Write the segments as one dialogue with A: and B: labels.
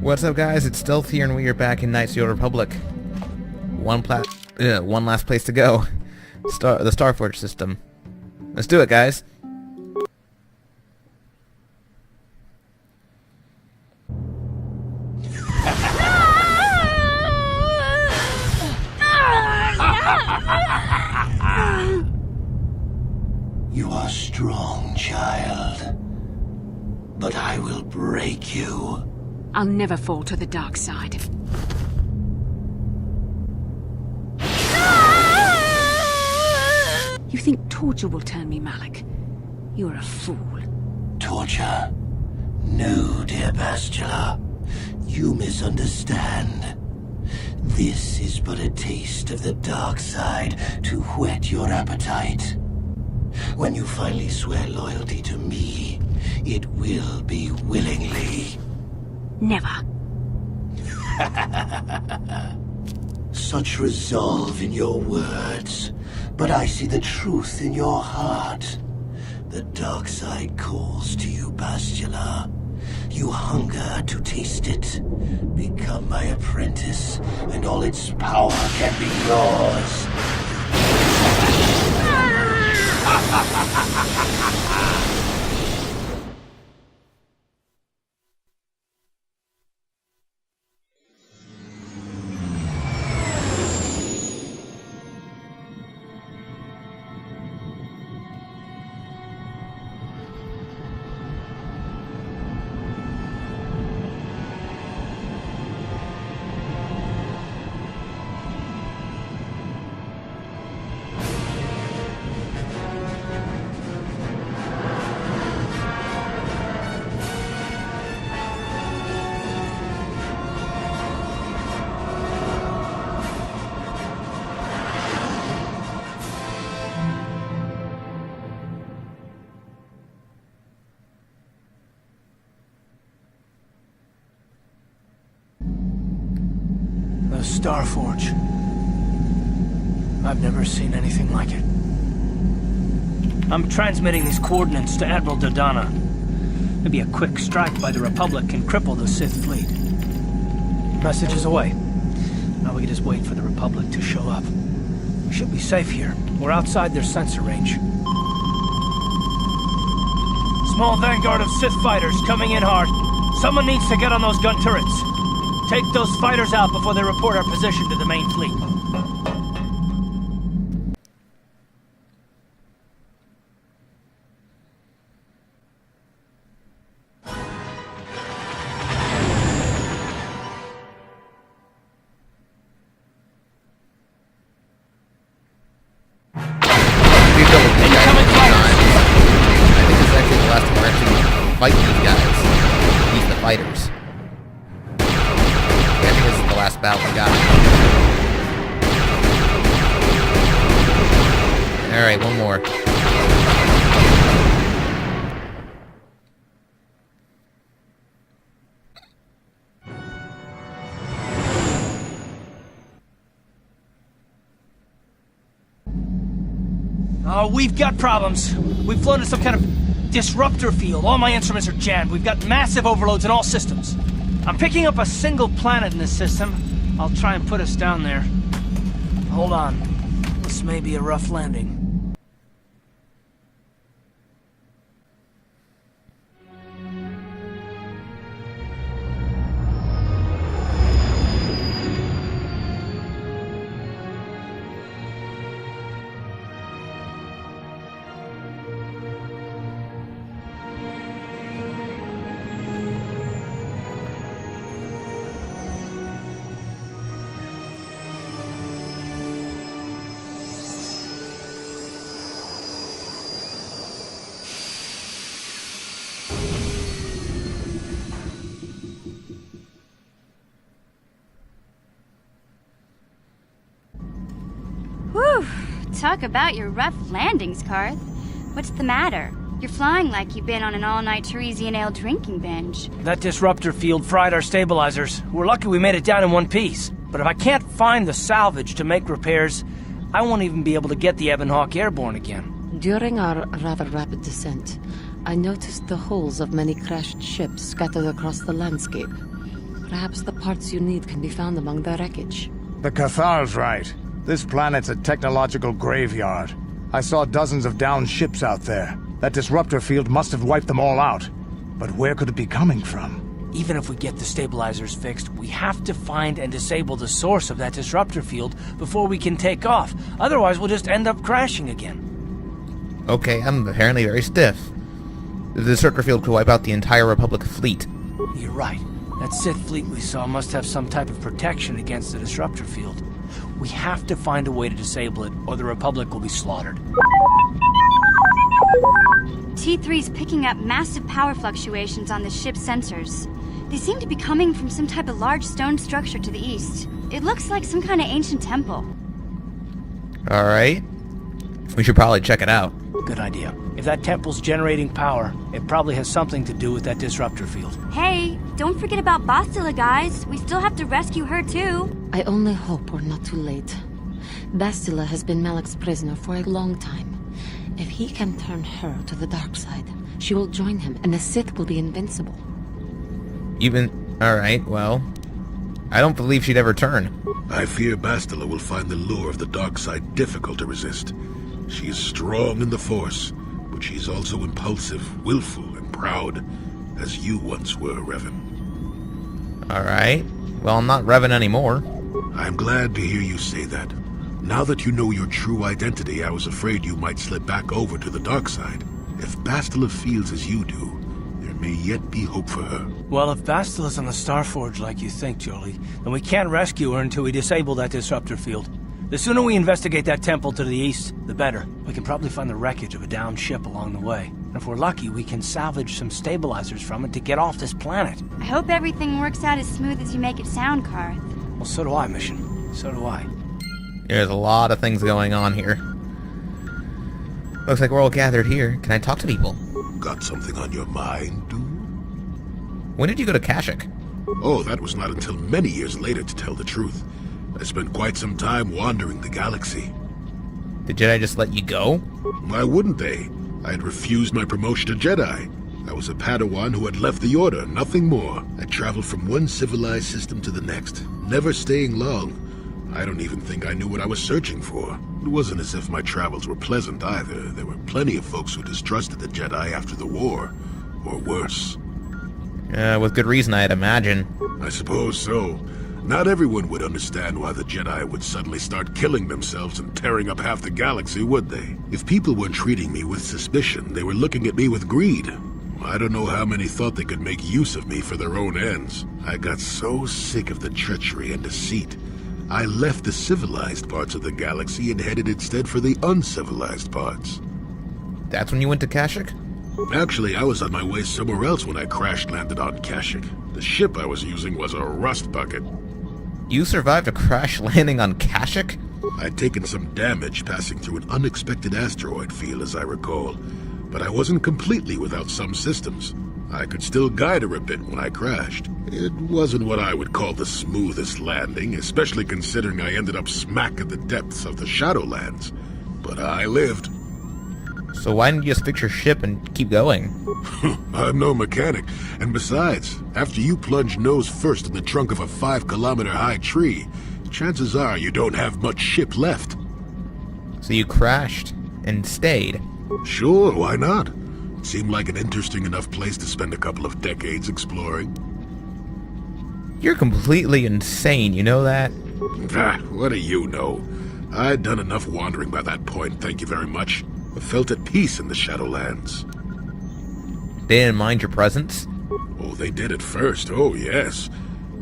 A: What's up, guys? It's Stealth here, and we are back in Knights of the Old Republic. One last place to go. The Starforge system. Let's do it, guys.
B: You are strong, child. But I will break you.
C: I'll never fall to the dark side. You think torture will turn me, Malik? You're a fool.
B: Torture? No, dear Bastila. You misunderstand. This is but a taste of the dark side to whet your appetite. When you finally swear loyalty to me, it will be willingly.
C: Never.
B: Such resolve in your words, but I see the truth in your heart. The dark side calls to you, Bastila. You hunger to taste it. Become my apprentice, and all its power can be yours.
D: The Starforge. I've never seen anything like it. I'm transmitting these coordinates to Admiral Dodonna. Maybe a quick strike by the Republic can cripple the Sith fleet. Message is away. Now we can just wait for the Republic to show up. We should be safe here. We're outside their sensor range. Small vanguard of Sith fighters coming in hard. Someone needs to get on those gun turrets. Take those fighters out before they report our position to the main fleet.
A: Fight these guys. These the fighters. Yeah, I think this is the last battle we got. Alright, one more.
D: Oh, we've got problems. We've flown to some kind of disruptor field. All my instruments are jammed. We've got massive overloads in all systems. I'm picking up a single planet in this system. I'll try and put us down there. Hold on. This may be a rough landing.
E: Whew! Talk about your rough landings, Carth. What's the matter? You're flying like you've been on an all-night Teresian ale drinking binge.
D: That disruptor field fried our stabilizers. We're lucky we made it down in one piece. But if I can't find the salvage to make repairs, I won't even be able to get the Ebon Hawk airborne again.
F: During our rather rapid descent, I noticed the hulls of many crashed ships scattered across the landscape. Perhaps the parts you need can be found among the wreckage.
G: The Cathar's right. This planet's a technological graveyard. I saw dozens of downed ships out there. That disruptor field must have wiped them all out. But where could it be coming from?
D: Even if we get the stabilizers fixed, we have to find and disable the source of that disruptor field before we can take off. Otherwise, we'll just end up crashing again.
A: Okay, I'm apparently very stiff. The disruptor field could wipe out the entire Republic fleet.
D: You're right. That Sith fleet we saw must have some type of protection against the disruptor field. We have to find a way to disable it, or the Republic will be slaughtered.
E: T3's picking up massive power fluctuations on the ship's sensors. They seem to be coming from some type of large stone structure to the east. It looks like some kind of ancient temple.
A: Alright. We should probably check it out.
D: Good idea. If that temple's generating power, it probably has something to do with that disruptor field.
E: Hey, don't forget about Bastila, guys. We still have to rescue her, too.
F: I only hope we're not too late. Bastila has been Malik's prisoner for a long time. If he can turn her to the dark side, she will join him, and the Sith will be invincible.
A: Alright, well... I don't believe she'd ever turn.
H: I fear Bastila will find the lure of the dark side difficult to resist. She is strong in the Force, but she's also impulsive, willful, and proud, as you once were, Revan.
A: Alright. Well, I'm not Revan anymore.
H: I'm glad to hear you say that. Now that you know your true identity, I was afraid you might slip back over to the dark side. If Bastila feels as you do, there may yet be hope for her.
D: Well, if Bastila's on the Starforge like you think, Jolie, then we can't rescue her until we disable that disruptor field. The sooner we investigate that temple to the east, the better. We can probably find the wreckage of a downed ship along the way. And if we're lucky, we can salvage some stabilizers from it to get off this planet.
E: I hope everything works out as smooth as you make it sound, Carth.
D: Well, so do I, Mission. So do I.
A: There's a lot of things going on here. Looks like we're all gathered here. Can I talk to people?
H: Got something on your mind, dude?
A: When did you go to Kashyyyk?
H: Oh, that was not until many years later, to tell the truth. I spent quite some time wandering the galaxy.
A: The Jedi just let you go?
H: Why wouldn't they? I had refused my promotion to Jedi. I was a Padawan who had left the Order, nothing more. I traveled from one civilized system to the next, never staying long. I don't even think I knew what I was searching for. It wasn't as if my travels were pleasant either. There were plenty of folks who distrusted the Jedi after the war, or worse.
A: With good reason, I'd imagine.
H: I suppose so. Not everyone would understand why the Jedi would suddenly start killing themselves and tearing up half the galaxy, would they? If people weren't treating me with suspicion, they were looking at me with greed. I don't know how many thought they could make use of me for their own ends. I got so sick of the treachery and deceit. I left the civilized parts of the galaxy and headed instead for the uncivilized parts.
A: That's when you went to Kashyyyk?
H: Actually, I was on my way somewhere else when I crash-landed on Kashyyyk. The ship I was using was a rust bucket.
A: You survived a crash landing on Kashyyyk?
H: I'd taken some damage passing through an unexpected asteroid field, as I recall, but I wasn't completely without some systems. I could still guide her a bit when I crashed. It wasn't what I would call the smoothest landing, especially considering I ended up smack at the depths of the Shadowlands. But I lived.
A: So why didn't you just fix your ship and keep going?
H: I'm no mechanic, and besides, after you plunge nose first in the trunk of a 5-kilometer-high tree, chances are you don't have much ship left.
A: So you crashed and stayed?
H: Sure, why not? Seemed like an interesting enough place to spend a couple of decades exploring.
A: You're completely insane, you know that?
H: What do you know? I'd done enough wandering by that point, thank you very much. I felt at peace in the Shadowlands.
A: They didn't mind your presence?
H: Oh, they did at first, oh yes.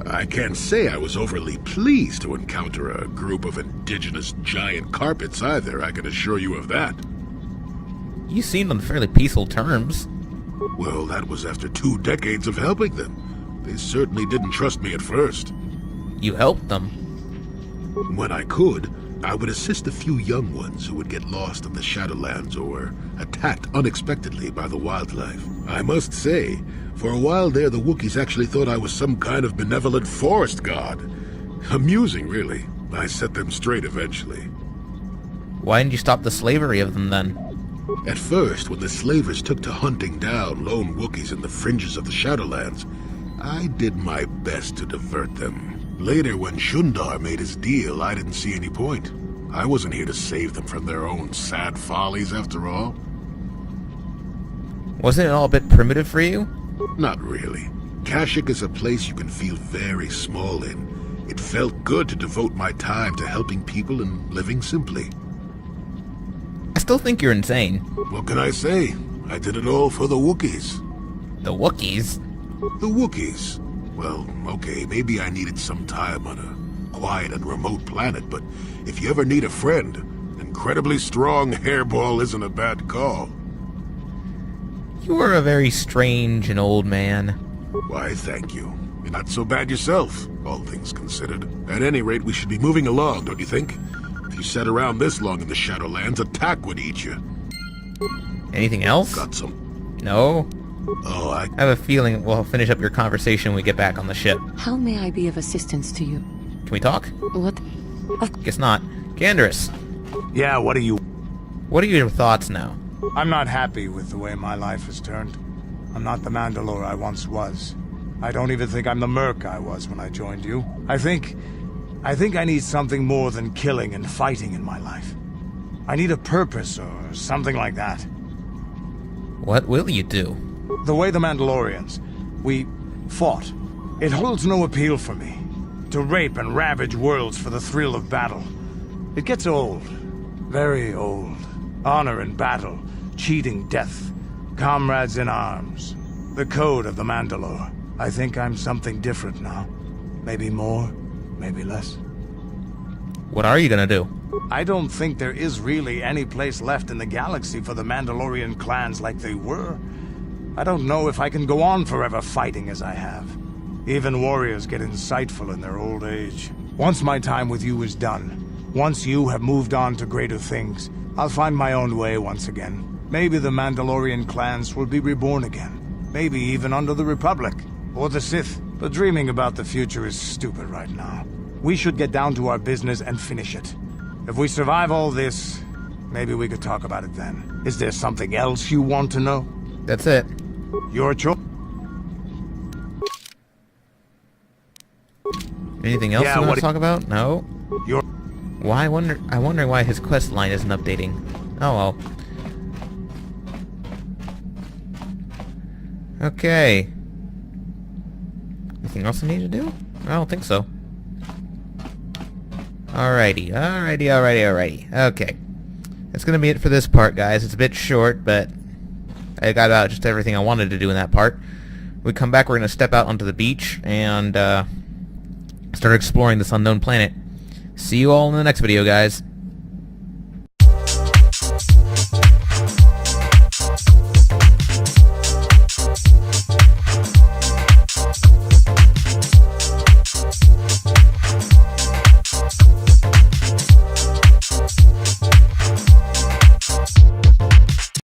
H: I can't say I was overly pleased to encounter a group of indigenous giant carpets either, I can assure you of that.
A: You seemed on fairly peaceful terms.
H: Well, that was after 2 decades of helping them. They certainly didn't trust me at first.
A: You helped them.
H: When I could, I would assist a few young ones who would get lost in the Shadowlands or attacked unexpectedly by the wildlife. I must say, for a while there the Wookiees actually thought I was some kind of benevolent forest god. Amusing, really. I set them straight eventually.
A: Why didn't you stop the slavery of them then?
H: At first, when the slavers took to hunting down lone Wookiees in the fringes of the Shadowlands, I did my best to divert them. Later, when Shundar made his deal, I didn't see any point. I wasn't here to save them from their own sad follies, after all.
A: Wasn't it all a bit primitive for you?
H: Not really. Kashyyyk is a place you can feel very small in. It felt good to devote my time to helping people and living simply.
A: I still think you're insane.
H: What can I say? I did it all for the Wookiees.
A: The Wookiees?
H: The Wookiees. Well, okay, maybe I needed some time on a quiet and remote planet, but if you ever need a friend, incredibly strong hairball isn't a bad call.
A: You are a very strange and old man.
H: Why, thank you. You're not so bad yourself, all things considered. At any rate, we should be moving along, don't you think? If you sat around this long in the Shadowlands, attack would eat you.
A: Anything else?
H: Got some...
A: No?
H: Oh, I
A: I have a feeling we'll finish up your conversation when we get back on the ship.
F: How may I be of assistance to you?
A: Can we talk?
F: What?
A: Guess not. Gandris,
G: Yeah, what are you...
A: what are your thoughts now?
G: I'm not happy with the way my life has turned. I'm not the Mandalore I once was. I don't even think I'm the merc I was when I joined you. I think I need something more than killing and fighting in my life. I need a purpose or something like that.
A: What will you do?
G: The way the Mandalorians, we fought. It holds no appeal for me. To rape and ravage worlds for the thrill of battle. It gets old. Very old. Honor in battle. Cheating death. Comrades in arms. The code of the Mandalore. I think I'm something different now. Maybe more, maybe less.
A: What are you gonna do?
G: I don't think there is really any place left in the galaxy for the Mandalorian clans like they were. I don't know if I can go on forever fighting as I have. Even warriors get insightful in their old age. Once my time with you is done, once you have moved on to greater things, I'll find my own way once again. Maybe the Mandalorian clans will be reborn again. Maybe even under the Republic. Or the Sith. But dreaming about the future is stupid right now. We should get down to our business and finish it. If we survive all this, maybe we could talk about it then. Is there something else you want to know?
A: That's it.
G: Your choice.
A: Anything else
G: Yeah,
A: you want
G: what-
A: to talk about? No?
G: Your...
A: Why? I'm wondering why his quest line isn't updating. Oh well. Okay. Anything else I need to do? I don't think so. Alrighty. Okay. That's gonna be it for this part, guys. It's a bit short, but I got about just everything I wanted to do in that part. When we come back, we're gonna step out onto the beach and start exploring this unknown planet. See you all in the next video, guys.